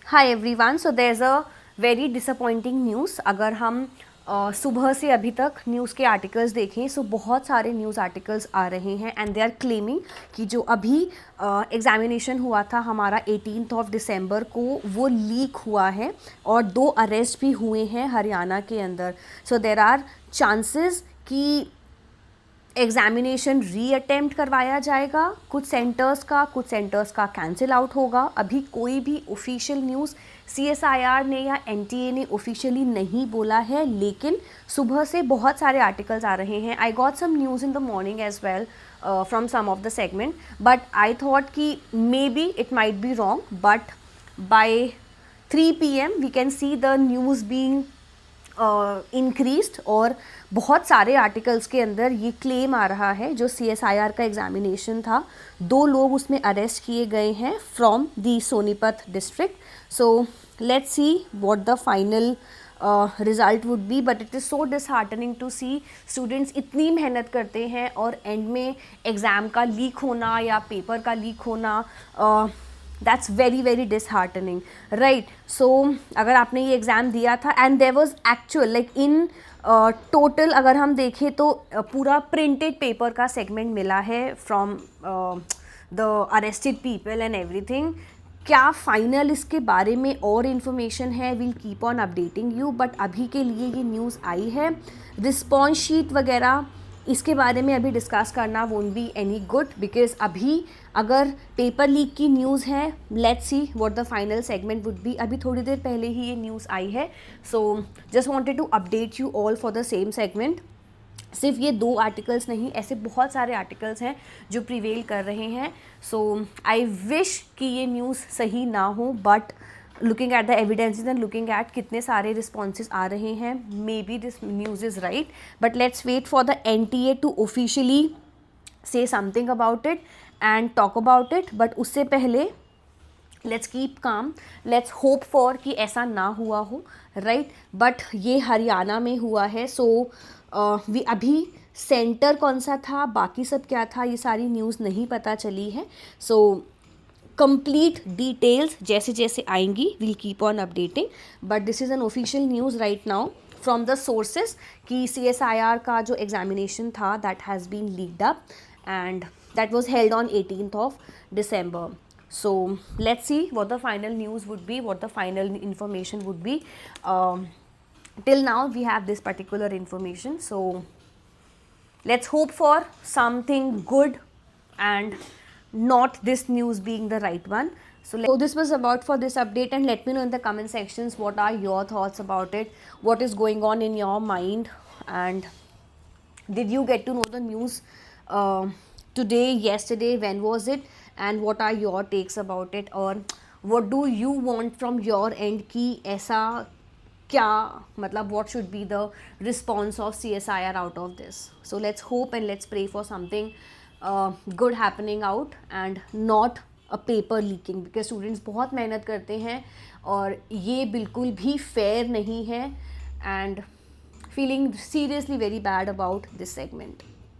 Hi everyone, so there is a very disappointing news. अगर हम सुबह से अभी तक न्यूज़ के आर्टिकल्स देखें, सो बहुत सारे न्यूज़ आर्टिकल्स आ रहे हैं एंड दे आर क्लेमिंग कि जो अभी एग्जामिनेशन हुआ था हमारा 18 ऑफ दिसंबर को, वो लीक हुआ है और 2 अरेस्ट भी हुए हैं हरियाणा के अंदर। सो देर आर चांसेस कि एग्जामिनेशन री-अटेम्प्ट करवाया जाएगा कुछ सेंटर्स का कैंसिल आउट होगा। अभी कोई भी ऑफिशियल न्यूज़ CSIR ने या NTA ने ऑफिशियली नहीं बोला है, लेकिन सुबह से बहुत सारे आर्टिकल्स आ रहे हैं। I got some news in the morning as well from some of the segment, but I thought कि may be it might be wrong, but by 3 PM we can see the news being increased और बहुत सारे articles के अंदर ये claim आ रहा है जो CSIR का एग्जामिनेशन था, 2 लोग उसमें अरेस्ट किए गए हैं from the Sonipat district. So let's see what the final result would be, but it is so disheartening to see students इतनी मेहनत करते हैं और एंड में एग्ज़ाम का लीक होना या पेपर का लीक होना, that's very very disheartening, right. So अगर आपने ये एग्ज़ाम दिया था and there was actual like in total अगर हम देखें तो पूरा प्रिंटेड पेपर का सेगमेंट मिला है from the arrested people and everything. क्या फाइनल इसके बारे में और इन्फॉर्मेशन है, will keep on updating you, but अभी के लिए ये न्यूज़ आई है। रिस्पॉन्स शीट वगैरह इसके बारे में अभी डिस्कस करना won't be any good, because अभी अगर पेपर लीक की न्यूज़ है, let's see what the final segment would be. अभी थोड़ी देर पहले ही ये न्यूज़ आई है, so just wanted to update you all for the same segment. सिर्फ ये 2 आर्टिकल्स नहीं, ऐसे बहुत सारे आर्टिकल्स हैं जो प्रिवेल कर रहे हैं। सो आई विश कि ये न्यूज़ सही ना हो, but looking at the evidences and looking at कितने सारे रिस्पॉन्सेज आ रहे हैं, maybe this news is right, but let's wait for the NTA to officially say something about it and talk about it. But उससे पहले let's keep calm, let's hope for कि ऐसा ना हुआ हो, राइट। बट ये हरियाणा में हुआ है, सो वी अभी सेंटर कौन सा था, बाकी सब क्या था, ये सारी न्यूज़ नहीं पता चली है। सो कंप्लीट डिटेल्स जैसे जैसे आएंगी will keep on updating, but this is an official news right now from the sources कि CSIR का जो एग्जामिनेशन था that has been leaked up and that was held on 18th of December. So let's see what the final news would be, what the final information would be. Till now we have this particular information, so let's hope for something good and not this news being the right one. So this was about for this update, and let me know in the comment sections what are your thoughts about it, what is going on in your mind, and did you get to know the news today, yesterday, when was it, and what are your takes about it, or what do you want from your end कि ऐसा क्या मतलब what should be the response of CSIR out of this. So let's hope and let's pray for something good happening out and not a paper leaking, because students बहुत मेहनत करते हैं और ये बिल्कुल भी fair नहीं है, and feeling seriously very bad about this segment.